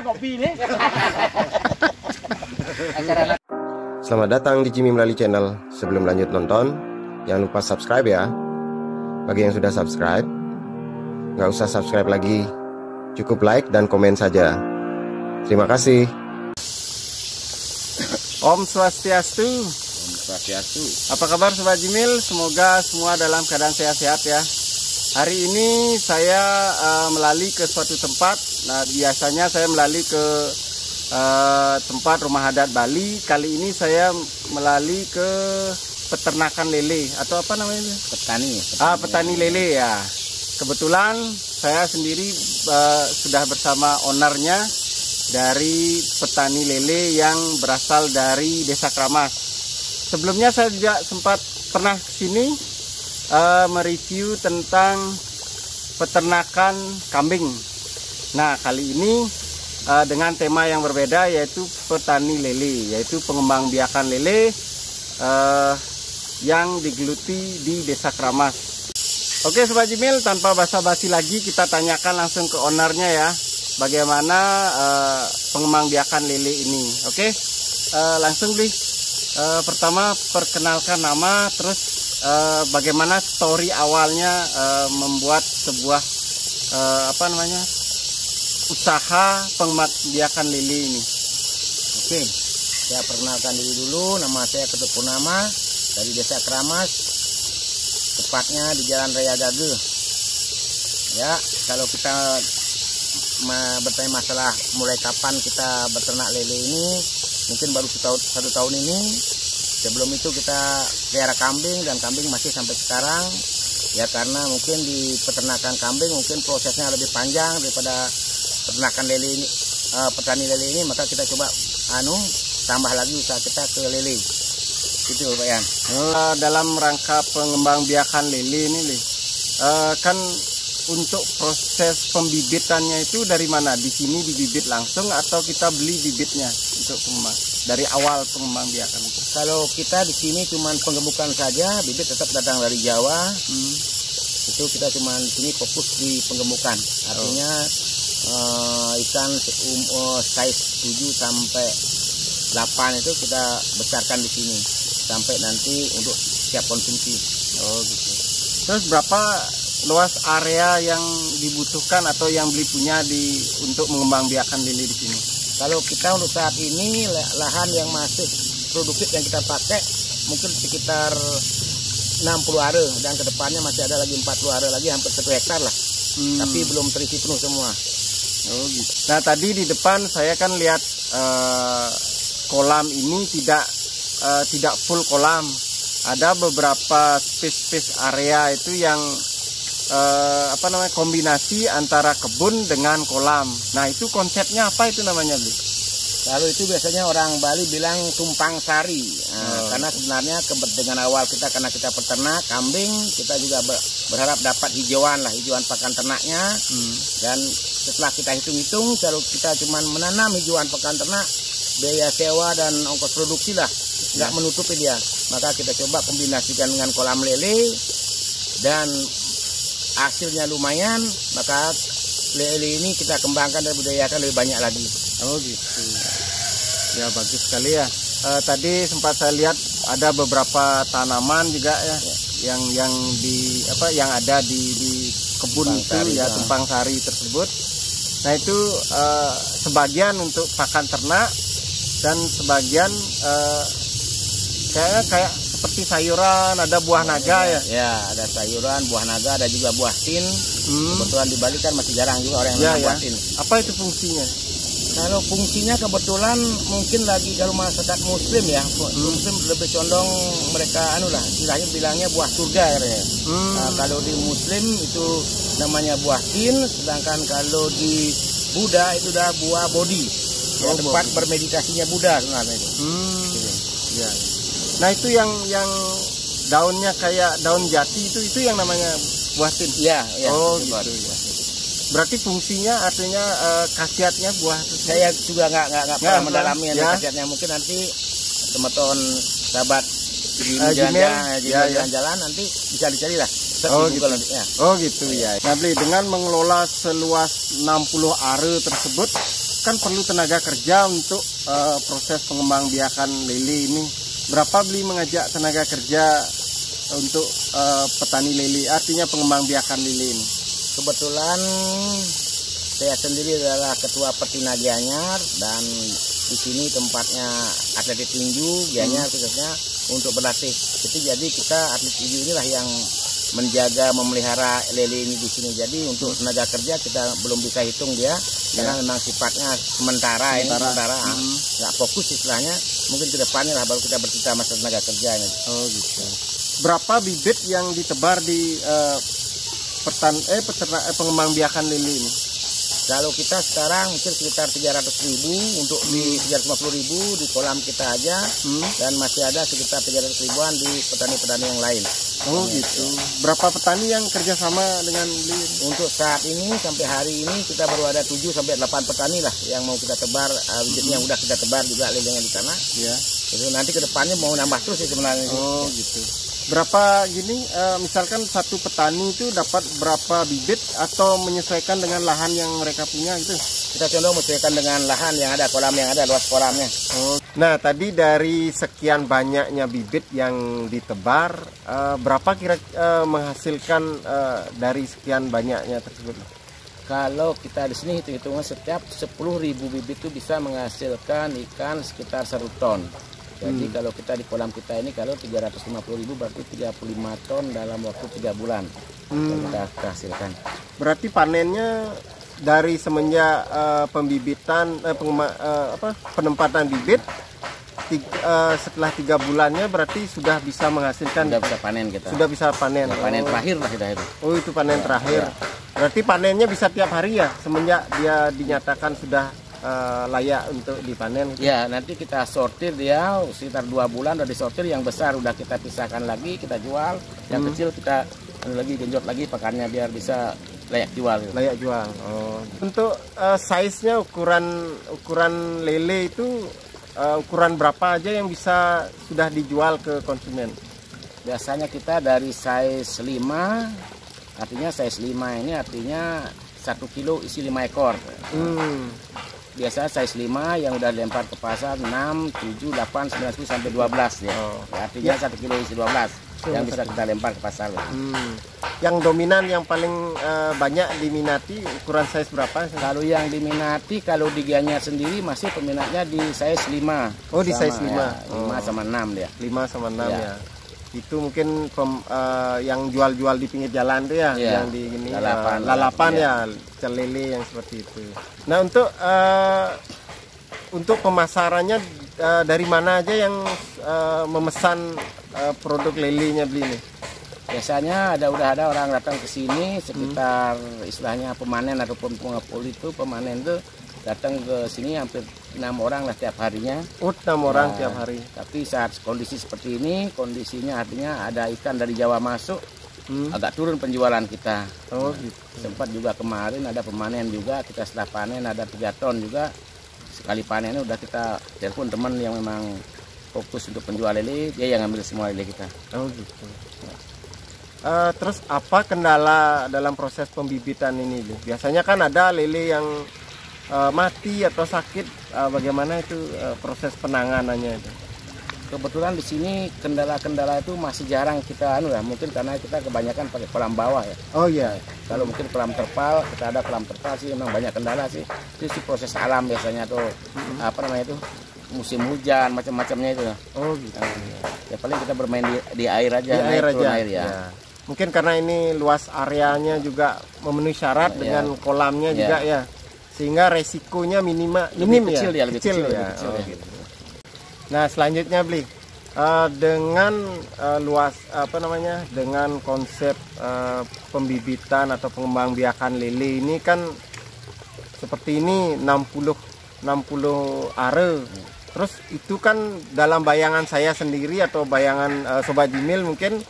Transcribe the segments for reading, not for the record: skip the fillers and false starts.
kopi nih. Selamat datang di Jimmy Melali Channel. Sebelum lanjut nonton, jangan lupa subscribe ya. Bagi yang sudah subscribe, nggak usah subscribe lagi. Cukup like dan komen saja. Terima kasih. Om Swastiastu. Om Swastiastu. Apa kabar Sobat Jimil? Semoga semua dalam keadaan sehat-sehat ya. Hari ini saya melalui ke suatu tempat. Nah, biasanya saya melalui ke tempat rumah adat Bali. Kali ini saya melalui ke peternakan lele atau apa namanya? Petani. Petani lele ya. Kebetulan saya sendiri sudah bersama ownernya dari petani lele yang berasal dari Desa Kramas. Sebelumnya saya juga sempat pernah kesini mereview tentang peternakan kambing. Nah, kali ini dengan tema yang berbeda, yaitu petani lele, yaitu pengembangbiakan lele yang digeluti di Desa Kramas. Oke Sobat Jimil, tanpa basa-basi lagi kita tanyakan langsung ke ownernya ya, bagaimana pengembangbiakan lele ini. Oke, langsung deh. Pertama perkenalkan nama, terus bagaimana story awalnya membuat sebuah usaha pengembangbiakan lele ini. Oke, saya perkenalkan diri dulu. Nama saya Ketut Purnama dari Desa Kramas, tepatnya di Jalan Raya Gage. Ya, kalau kita bertanya masalah mulai kapan kita beternak lele ini, mungkin baru satu tahun ini. Sebelum itu kita pelihara kambing, dan kambing masih sampai sekarang. Ya, karena mungkin di peternakan kambing mungkin prosesnya lebih panjang daripada peternakan lele ini, petani lele ini, maka kita coba tambah lagi usaha kita ke lele. Itu Pak Yan. Dalam rangka pengembangbiakan lele ini, kan untuk proses pembibitannya itu dari mana? Di sini dibibit langsung atau kita beli bibitnya untuk dari awal pengembangbiakan itu? Kalau kita di sini cuman penggemukan saja, bibit tetap datang dari Jawa. Itu kita cuman di sini fokus di penggemukan. Artinya ikan size 7 sampai 8 itu kita besarkan di sini sampai nanti untuk siap konsumsi. Oh gitu. Terus berapa luas area yang dibutuhkan atau yang beli punya untuk mengembangbiakan lele di sini? Kalau kita untuk saat ini lahan yang masih produktif yang kita pakai mungkin sekitar 60 are, dan kedepannya masih ada lagi 40 are lagi, hampir 1 hektar lah. Tapi belum terisi penuh semua. Oh gitu. Nah, tadi di depan saya kan lihat kolam ini tidak full kolam. Ada beberapa space area itu yang kombinasi antara kebun dengan kolam. Nah, itu konsepnya apa itu namanya, Bu? Lalu itu biasanya orang Bali bilang tumpang sari. Karena sebenarnya dengan awal kita, karena kita peternak kambing, kita juga berharap dapat hijauan pakan ternaknya. Dan setelah kita hitung-hitung, kalau kita cuma menanam hijauan pakan ternak, biaya sewa dan ongkos produksi nggak menutupi dia. Maka kita coba kombinasikan dengan kolam lele, dan hasilnya lumayan, maka lele ini kita kembangkan dan budidayakan lebih banyak lagi. Oh gitu. Ya, bagus sekali ya. Tadi sempat saya lihat ada beberapa tanaman juga ya, yang ada di kebun itu ya, tumpang sari tersebut. Nah, itu sebagian untuk pakan ternak dan sebagian kayak seperti sayuran, ada buah naga ya. Ya, ada sayuran, buah naga, ada juga buah tin. Kebetulan di Bali kan masih jarang juga orang yang buah tin. Apa itu fungsinya? Kalau fungsinya kebetulan mungkin lagi kalau masyarakat muslim ya, muslim lebih condong mereka istilahnya bilangnya buah surga ya. Kalau di muslim itu namanya buah tin, sedangkan kalau di Buddha itu udah buah bodhi. Ya, tempat bermeditasinya Buddha sebenarnya itu. Ya. Nah, itu yang daunnya kayak daun jati itu yang namanya buah tin. Ya. Oh gitu. Berarti fungsinya artinya khasiatnya buah itu. Saya juga nggak pernah mendalami khasiatnya. Mungkin nanti teman-teman sahabat jalan-jalan nanti bisa dicari lah. Oh gitu. Oh gitu ya. Nah, Bli, dengan mengelola seluas 60 are tersebut kan perlu tenaga kerja untuk proses pengembangbiakan lele ini. Berapa Bli mengajak tenaga kerja untuk petani lele, artinya pengembangbiakan lele ini? Kebetulan saya sendiri adalah ketua Petina Gianyar, dan di sini tempatnya atlet tinju Gianyar khususnya untuk berlatih. Itu jadi kita atlet tinju inilah yang menjaga memelihara lele ini di sini. Jadi untuk tenaga kerja kita belum bisa hitung dia, karena memang sifatnya sementara. Nggak fokus istilahnya. Mungkin ke depannya lah baru kita bercerita masalah tenaga kerja ini. Oh gitu. Berapa bibit yang ditebar di pengembangbiakan lele ini? Kalau kita sekarang mungkin sekitar 300.000 untuk di 350.000 di kolam kita aja, dan masih ada sekitar 300.000-an di petani-petani yang lain. Oh gitu. Berapa petani yang kerjasama dengan lele? Untuk saat ini sampai hari ini kita baru ada 7 sampai 8 petani lah yang mau kita tebar bibitnya, yang udah kita tebar juga lelenya di sana. Ya. Jadi nanti ke depannya mau nambah terus sih sebenarnya. Oh gitu. Berapa gini, misalkan satu petani itu dapat berapa bibit atau menyesuaikan dengan lahan yang mereka punya gitu? Kita condong menyesuaikan dengan lahan yang ada, kolam yang ada, luas kolamnya. Oh. Nah tadi dari sekian banyaknya bibit yang ditebar, berapa kira menghasilkan dari sekian banyaknya tersebut? Kalau kita di sini hitung-hitungan setiap 10.000 bibit itu bisa menghasilkan ikan sekitar 1 ton. Jadi kalau kita di kolam kita ini kalau 350.000 berarti 35 ton dalam waktu 3 bulan yang kita hasilkan. Berarti panennya dari semenjak pembibitan penempatan bibit setelah 3 bulannya berarti sudah bisa menghasilkan. Sudah bisa panen kita. Sudah bisa panen. Sudah panen terakhir lah kita itu. Oh itu panen terakhir. Berarti panennya bisa tiap hari ya semenjak dia dinyatakan sudah layak untuk dipanen. Ya nanti kita sortir dia sekitar 2 bulan udah disortir, yang besar udah kita pisahkan lagi kita jual, yang kecil kita lagi genjot lagi pakannya biar bisa layak jual. Layak jual. Oh. Untuk size-nya ukuran lele itu ukuran berapa aja yang bisa sudah dijual ke konsumen? Biasanya kita dari size 5, artinya size 5 ini artinya 1 kilo isi 5 ekor. Biasa size 5 yang udah dilempar ke pasar 6, 7, 8, 9, 10 sampai 12 ya. Artinya 1 kilo isi 12 yang bisa kita lempar ke pasar. Yang dominan yang paling banyak diminati ukuran size berapa? Kalau yang diminati kalau di Gianyar sendiri masih peminatnya di size 5. Oh di size 5. Ya, 5 sama 6 dia. 5 sama 6 ya. Itu mungkin yang jual-jual di pinggir jalan tuh ya, yang di gini lalapan ya, celele yang seperti itu. Nah untuk pemasarannya dari mana aja yang memesan produk lelenya beli ini? Biasanya udah ada orang datang ke sini sekitar istilahnya pemanen ataupun pengepul itu, pemanen itu datang ke sini hampir 6 orang lah tiap harinya. 6 orang tiap hari. Tapi saat kondisi seperti ini, kondisinya artinya ada ikan dari Jawa masuk, agak turun penjualan kita. Oh gitu. Sempat juga kemarin ada pemanen juga, kita setelah panen ada 3 ton juga. Sekali panennya udah kita telepon teman yang memang fokus untuk penjual lele, dia yang ngambil semua lele kita. Oh gitu. Terus apa kendala dalam proses pembibitan ini? Biasanya kan ada lele yang mati atau sakit, bagaimana itu proses penanganannya itu? Kebetulan di sini kendala-kendala itu masih jarang kita mungkin karena kita kebanyakan pakai kolam bawah ya. Oh iya. Kalau mungkin kolam terpal, kita ada kolam terpal sih memang banyak kendala sih. Itu sih proses alam biasanya tuh musim hujan macam-macamnya itu. Oh gitu. Ya paling kita bermain di air aja. Di air aja. Air, ya. Mungkin karena ini luas areanya juga memenuhi syarat dengan kolamnya juga ya. Sehingga resikonya minim kecil ya. Lebih kecil ya. Gitu. Nah selanjutnya Bli, dengan dengan konsep pembibitan atau pengembangbiakan lele ini kan seperti ini 60 are. Terus itu kan dalam bayangan saya sendiri atau bayangan Sobat Jimil mungkin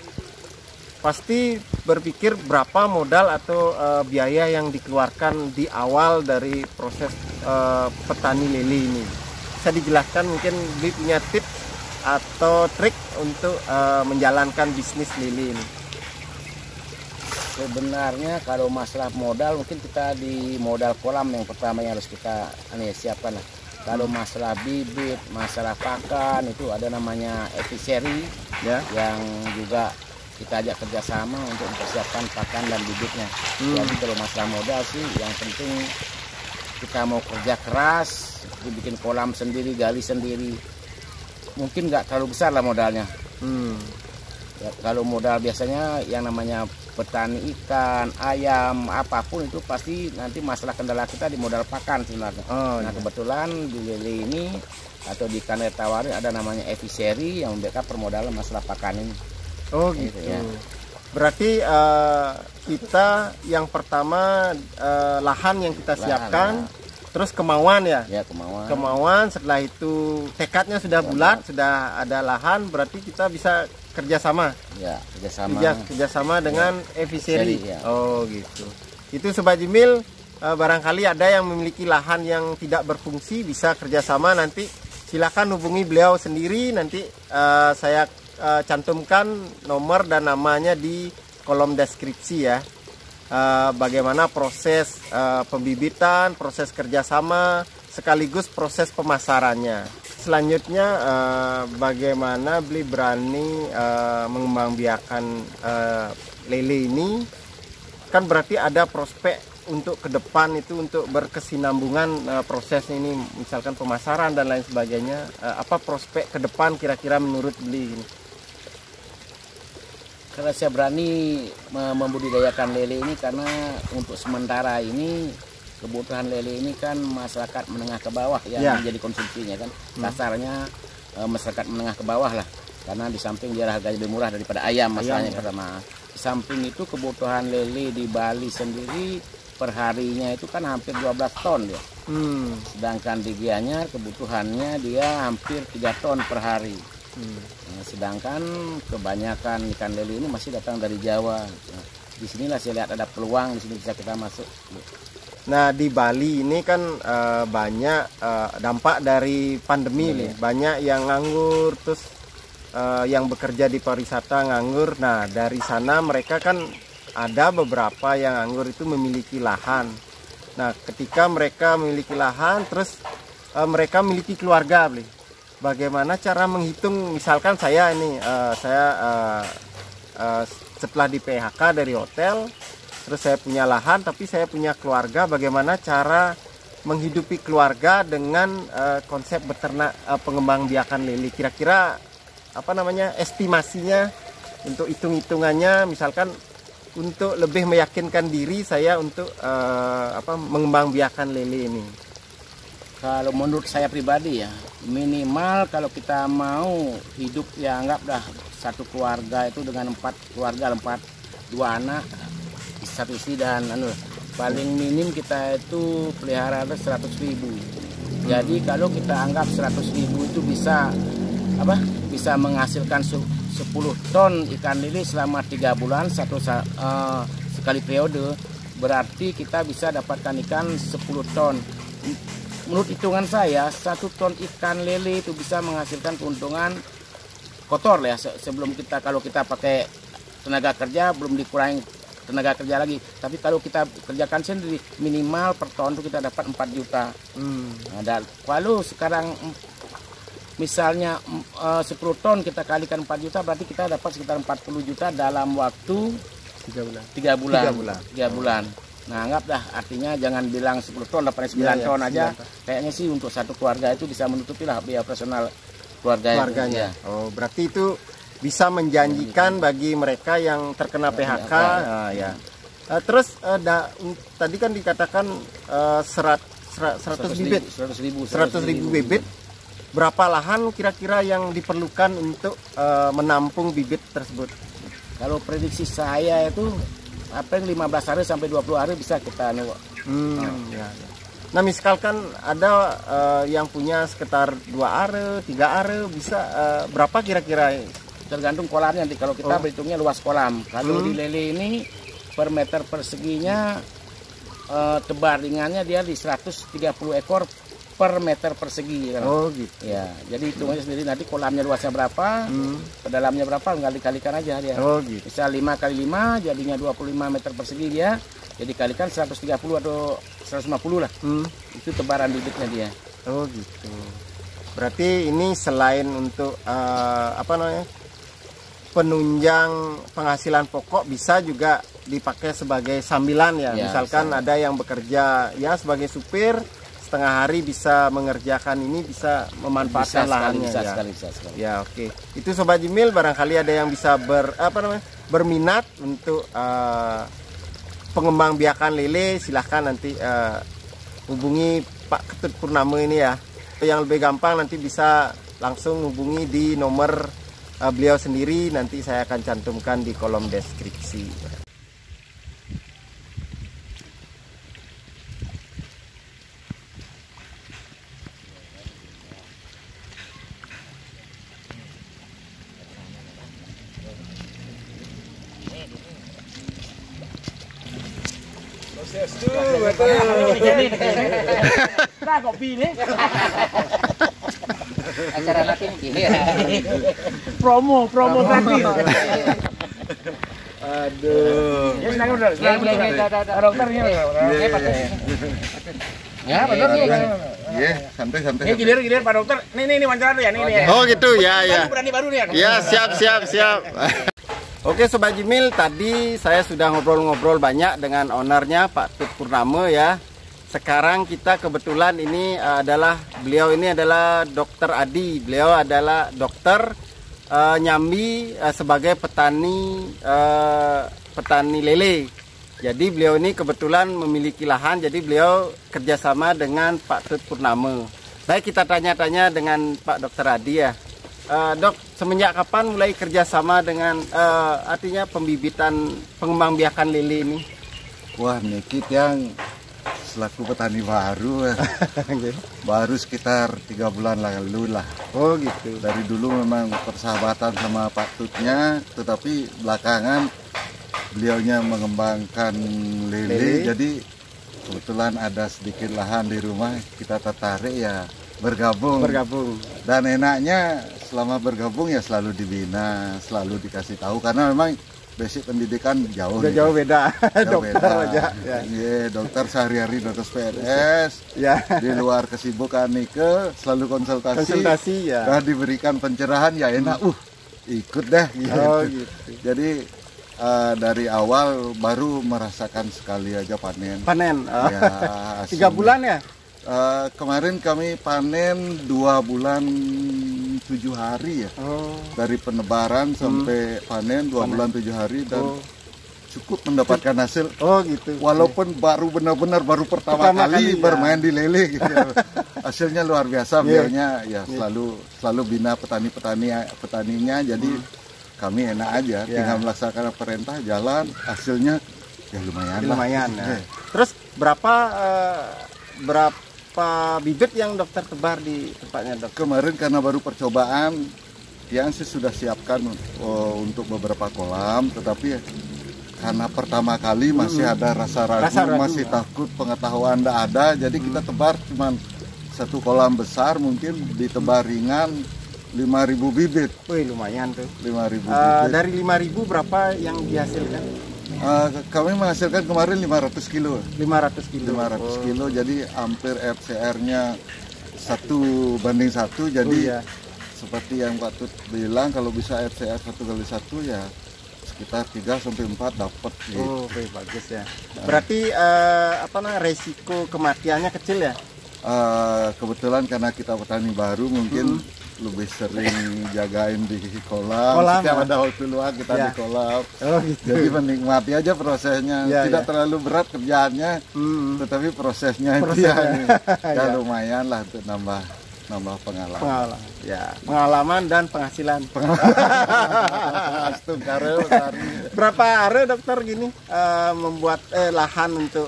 pasti berpikir berapa modal atau biaya yang dikeluarkan di awal dari proses petani lele ini. Bisa dijelaskan mungkin Bli punya tips atau trik untuk menjalankan bisnis lele ini? Sebenarnya kalau masalah modal mungkin kita di modal kolam yang pertama yang harus kita siapkan lah. Kalau masalah bibit, masalah pakan itu ada namanya episeri Ya. yang juga kita ajak kerjasama untuk mempersiapkan pakan dan bibitnya. Jadi kalau masalah modal sih yang penting kita mau kerja keras, bikin kolam sendiri, gali sendiri. Mungkin nggak terlalu besar lah modalnya. Ya, kalau modal biasanya yang namanya petani ikan, ayam, apapun itu pasti nanti masalah kendala kita di modal pakan sebenarnya. Nah kebetulan di lele ini atau di ikan air tawar ada namanya episeri yang membackup permodalan masalah pakan ini. Oh gitu. Ya. Berarti kita yang pertama lahan yang kita siapkan, terus kemauan ya. Ya kemauan. Kemauan, setelah itu tekadnya sudah bulat, sudah ada lahan, berarti kita bisa kerjasama. Ya kerjasama. Kerjasama dengan episeri. Ya. Oh gitu. Itu Sobat Jimil, barangkali ada yang memiliki lahan yang tidak berfungsi bisa kerjasama, nanti silakan hubungi beliau sendiri. Nanti saya cantumkan nomor dan namanya di kolom deskripsi ya. Bagaimana proses pembibitan, proses kerjasama, sekaligus proses pemasarannya. Selanjutnya bagaimana beli berani mengembangbiakan lele ini, kan berarti ada prospek untuk ke depan itu untuk berkesinambungan proses ini, misalkan pemasaran dan lain sebagainya. Apa prospek ke depan kira-kira menurut beli ini? Karena saya berani membudidayakan lele ini karena untuk sementara ini kebutuhan lele ini kan masyarakat menengah ke bawah yang menjadi konsumsinya kan. Kasarnya masyarakat menengah ke bawah lah. Karena di samping dia harganya lebih murah daripada ayam masalahnya pertama. Di samping itu kebutuhan lele di Bali sendiri perharinya itu kan hampir 12 ton dia. Sedangkan di Gianyar kebutuhannya dia hampir 3 ton per hari. Nah, sedangkan kebanyakan ikan lele ini masih datang dari Jawa. Nah, disinilah saya lihat ada peluang, di sini bisa kita masuk. Nah di Bali ini kan banyak dampak dari pandemi nih, banyak yang nganggur, terus yang bekerja di pariwisata nganggur. Nah dari sana mereka kan ada beberapa yang nganggur itu memiliki lahan. Nah ketika mereka memiliki lahan, terus mereka memiliki keluarga, beli. Bagaimana cara menghitung, misalkan saya ini setelah di PHK dari hotel, terus saya punya lahan tapi saya punya keluarga, bagaimana cara menghidupi keluarga dengan konsep beternak pengembangbiakan lele? Kira-kira apa namanya estimasinya untuk hitung-hitungannya, misalkan untuk lebih meyakinkan diri saya untuk mengembangbiakan lele ini. Kalau menurut saya pribadi ya, minimal kalau kita mau hidup ya anggaplah satu keluarga itu dengan 4 keluarga, 2 anak, satu istri dan paling minim kita itu pelihara 100.000. Jadi kalau kita anggap 100.000 itu bisa menghasilkan 10 ton ikan lele selama 3 bulan sekali periode, berarti kita bisa dapatkan ikan 10 ton. Menurut hitungan saya 1 ton ikan lele itu bisa menghasilkan keuntungan kotor lah ya, sebelum kalau kita pakai tenaga kerja belum dikurangi tenaga kerja lagi. Tapi kalau kita kerjakan sendiri minimal per tahun itu kita dapat 4 juta. Nah, dan kalau sekarang misalnya 10 ton kita kalikan 4 juta, berarti kita dapat sekitar 40 juta dalam waktu 3 bulan. Nah anggaplah, artinya jangan bilang 10 ton dapat 9 ton aja. Kayaknya sih untuk satu keluarga itu bisa menutupi lah biaya operasional keluarganya. Oh berarti itu bisa menjanjikan bagi mereka yang terkena PHK. Terus tadi kan dikatakan 100 ribu bibit. Berapa lahan kira-kira yang diperlukan untuk menampung bibit tersebut? Kalau prediksi saya itu 15 hari sampai 20 hari bisa kita Nah misalkan ada yang punya sekitar 2 are, 3 are, bisa berapa kira-kira? Tergantung kolamnya nanti. Kalau kita berhitungnya luas kolam. Kalau di lele ini per meter perseginya tebar ringannya dia di 130 ekor per meter persegi kan. Oh gitu. Ya, jadi hitung aja sendiri nanti kolamnya luasnya berapa, pedalamnya berapa, tinggal dikalikan aja dia. Oh gitu. Bisa 5 kali 5 jadinya 25 meter persegi dia. Jadi kalikan 130 atau 150 lah. Itu tebaran bibitnya dia. Oh gitu. Berarti ini selain untuk penunjang penghasilan pokok, bisa juga dipakai sebagai sambilan ya. Misalkan bisa. Ada yang bekerja ya sebagai supir, setengah hari bisa mengerjakan ini, bisa memanfaatkan lahannya ya. Sekali. Ya oke. Itu Sobat Jimil, barangkali ada yang bisa berminat untuk pengembang biakan lele, silahkan nanti hubungi Pak Ketut Purnama ini ya. Yang lebih gampang nanti bisa langsung hubungi di nomor beliau sendiri, nanti saya akan cantumkan di kolom deskripsi. Nah, kopi nih. Acara nanti nih. Promo tadi. Aduh. Ya silakan udah. Dokternya. Ya, benar nih. Iya, santai. Ini gilir Pak Dokter. Nih wawancara tuh ya, nih. Oh gitu ya. Berani baru nih. Ya, siap. Oke Sobat Jimil, tadi saya sudah ngobrol-ngobrol banyak dengan ownernya Pak Tut Purnama ya. Sekarang kita kebetulan beliau ini adalah Dokter Adi. Beliau adalah dokter nyambi sebagai petani lele. Jadi beliau ini kebetulan memiliki lahan, jadi beliau kerjasama dengan Pak Tut Purnama. Baik, kita tanya-tanya dengan Pak Dokter Adi ya. Dok, semenjak kapan mulai kerjasama dengan artinya pembibitan pengembang biakan lele ini? Wah, Nikit yang selaku petani baru, baru sekitar 3 bulan lalu lah. Oh gitu. Dari dulu memang persahabatan sama Pak Tutnya, tetapi belakangan beliaunya mengembangkan lele. Jadi kebetulan ada sedikit lahan di rumah, kita tertarik ya bergabung. Dan enaknya selama bergabung ya selalu dibina, selalu dikasih tahu, karena memang basic pendidikan jauh beda. Dokter aja ya. Dokter sehari-hari dokter PNS ya. Di luar kesibukan Nike selalu konsultasi ya. Dan diberikan pencerahan ya enak, ikut deh gitu. Oh, gitu. Jadi dari awal baru merasakan sekali aja panen. Ya, 3 bulan ya. Kemarin kami panen 2 bulan 7 hari ya. Dari penebaran sampai panen 2 bulan 7 hari dan cukup mendapatkan hasil. Oh gitu. Walaupun baru benar-benar pertama kali bermain di lele gitu. Hasilnya luar biasa. Beliaunya ya selalu bina petaninya, jadi kami enak aja tinggal melaksanakan perintah, jalan, hasilnya ya lumayan ya. Terus berapa bibit yang dokter tebar di tempatnya, Dok? Kemarin karena baru percobaan, yang sudah siapkan untuk beberapa kolam, tetapi karena pertama kali masih ada rasa ragu, masih takut, pengetahuan tidak ada, jadi kita tebar cuman 1 kolam besar, mungkin ditebar ringan 5.000 bibit. Wih, lumayan tuh. 5.000 bibit. Dari 5.000 berapa yang dihasilkan? Kami menghasilkan kemarin 500 kilo. 500 kilo, jadi hampir FCR-nya 1:1, jadi seperti yang Pak Tut bilang, kalau bisa FCR 1:1 ya sekitar 3-4 dapat. Oh, bagus ya. Berarti resiko kematiannya kecil ya? Kebetulan karena kita petani baru, mungkin lebih sering jagain di kolam. Setiap ada waktu luang kita di kolam. Oh, gitu. Jadi menikmati aja prosesnya. Tidak terlalu berat kerjaannya, tetapi prosesnya itu ya lumayan lah untuk nambah pengalaman. Pengalaman dan penghasilan. Berapa are Dokter gini membuat lahan untuk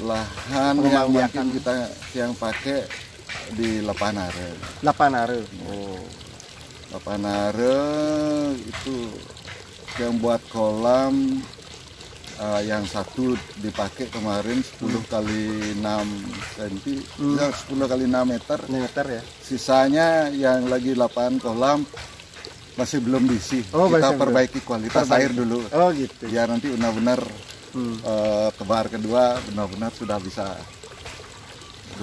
lahan yang mungkin kita yang pakai di 8 are. 8 are. 8 are itu yang buat kolam yang satu dipakai kemarin 10 kali 6 cm, 10 kali 6 meter. Ya. Sisanya yang lagi 8 kolam masih belum diisi. Kita perbaiki kualitas air dulu. Oh gitu. Biar nanti benar-benar kebar kedua benar-benar sudah bisa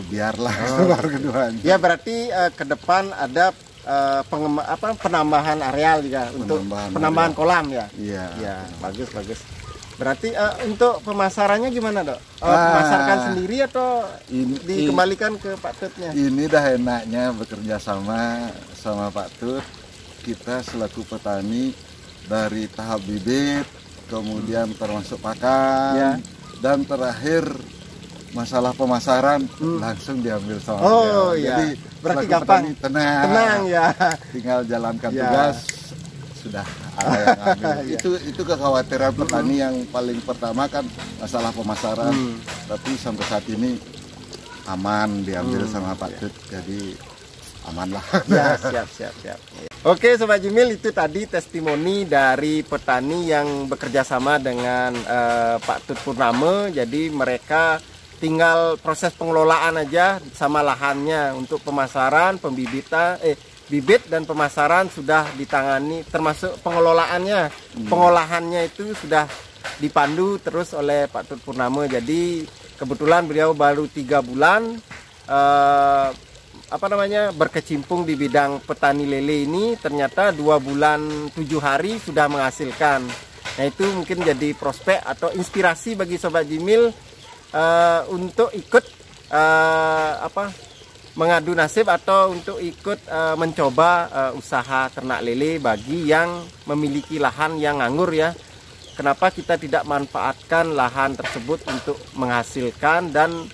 biarlah kebar keduanya. Ya berarti ke depan ada penambahan areal juga untuk penambahan kolam ya. Iya. Ya, bagus. Berarti untuk pemasarannya gimana, Dok? Memasarkan sendiri atau dikembalikan ke Pak Tutnya? Ini dah enaknya bekerja sama Pak Tut. Kita selaku petani dari tahap bibit, kemudian termasuk pakan, dan terakhir masalah pemasaran langsung diambil sama beliau. Iya. Jadi berarti selaku gampang, petani tenang ya. Tinggal jalankan tugas, sudah ada yang ambil. Itu kekhawatiran petani yang paling pertama kan masalah pemasaran. Tapi sampai saat ini aman diambil sama Pak Tut, jadi aman lah. Ya, siap. Oke Sobat Jimil, itu tadi testimoni dari petani yang bekerja sama dengan Pak Tut Purnama. Jadi mereka tinggal proses pengelolaan aja sama lahannya. Untuk pemasaran, pembibitan, bibit dan pemasaran sudah ditangani, termasuk pengelolaannya. Pengolahannya itu sudah dipandu terus oleh Pak Tut Purnama. Jadi kebetulan beliau baru 3 bulan berkecimpung di bidang petani lele ini. Ternyata 2 bulan 7 hari sudah menghasilkan. Nah itu mungkin jadi prospek atau inspirasi bagi Sobat Jimil untuk ikut mengadu nasib atau untuk ikut mencoba usaha ternak lele bagi yang memiliki lahan yang nganggur ya. Kenapa kita tidak manfaatkan lahan tersebut untuk menghasilkan dan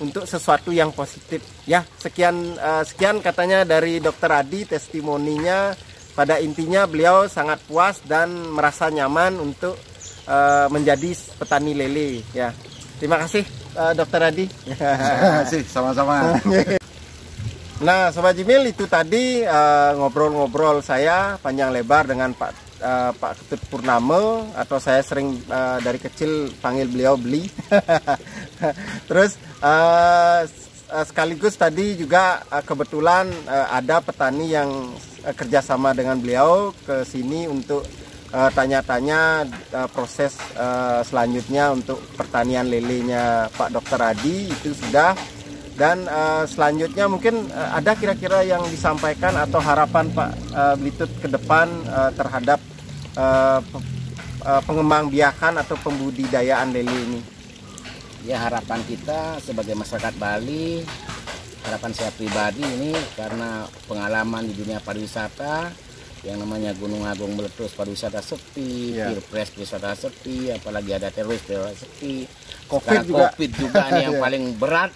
untuk sesuatu yang positif ya. Sekian katanya dari Dr. Adi testimoninya. Pada intinya beliau sangat puas dan merasa nyaman untuk menjadi petani lele ya. Terima kasih Dr. Adi. Terima kasih, sama-sama. Nah Sobat Jimil, itu tadi ngobrol-ngobrol saya panjang lebar dengan Pak Tut Purnama, atau saya sering dari kecil panggil beliau Beli. Terus sekaligus tadi juga kebetulan ada petani yang kerjasama dengan beliau ke sini untuk tanya-tanya proses selanjutnya untuk pertanian lelenya Pak Dr. Adi itu sudah. Dan selanjutnya mungkin ada kira-kira yang disampaikan atau harapan Pak Blitut ke depan terhadap pengembangbiakan atau pembudidayaan lele ini. Ya, harapan kita sebagai masyarakat Bali, harapan saya pribadi ini karena pengalaman di dunia pariwisata, yang namanya Gunung Agung meletus pariwisata sepi, Pilpres pariwisata sepi, apalagi ada teroris sepi, COVID juga nih yang paling berat.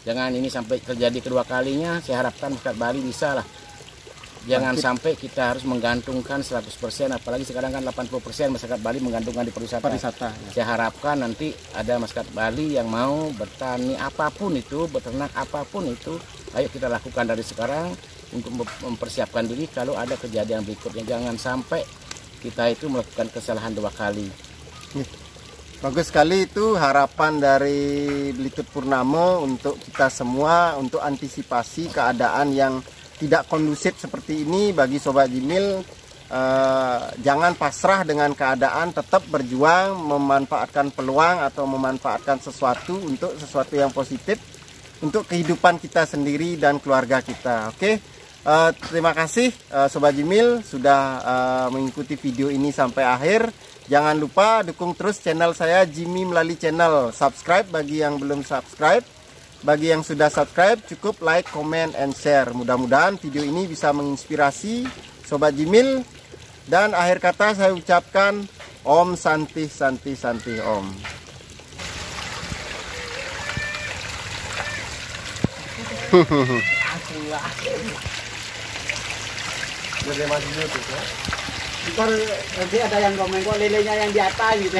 Jangan ini sampai terjadi kedua kalinya. Saya harapkan masyarakat Bali bisa lah. Jangan sampai kita harus menggantungkan 100%, apalagi sekarang kan 80% masyarakat Bali menggantungkan di pariwisata. Saya harapkan nanti ada masyarakat Bali yang mau bertani apapun itu, beternak apapun itu, ayo kita lakukan dari sekarang untuk mempersiapkan diri kalau ada kejadian berikutnya. Jangan sampai kita itu melakukan kesalahan 2 kali. Bagus sekali, itu harapan dari Blitut Purnama untuk kita semua, untuk antisipasi keadaan yang tidak kondusif seperti ini. Bagi Sobat Jimil, jangan pasrah dengan keadaan, tetap berjuang memanfaatkan peluang atau memanfaatkan sesuatu untuk sesuatu yang positif untuk kehidupan kita sendiri dan keluarga kita. Oke, terima kasih Sobat Jimil sudah mengikuti video ini sampai akhir. Jangan lupa dukung terus channel saya, Jimmy Melali Channel. Subscribe bagi yang belum subscribe. Bagi yang sudah subscribe, cukup like, comment, and share. Mudah-mudahan video ini bisa menginspirasi Sobat Jimil. Dan akhir kata saya ucapkan Om Santi Santi Santi Om. Ntar nanti ada yang komen kok lelenya yang di atas gitu.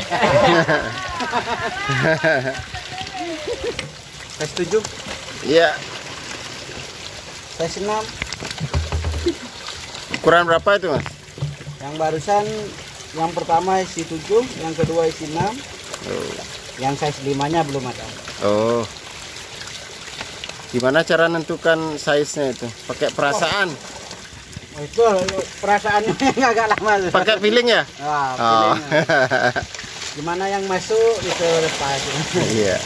Saya setuju. Iya. Saya 6. Ukuran berapa itu Mas? Yang barusan Yang pertama isi 7, yang kedua isi 6. Yang size 5-nya belum ada. Oh. Gimana cara nentukan size-nya itu? Pakai perasaan? Oh, itu perasaannya yang agak lama. Pakai feeling ya? Wah, Oh. gimana yang masuk itu lepas. Iya.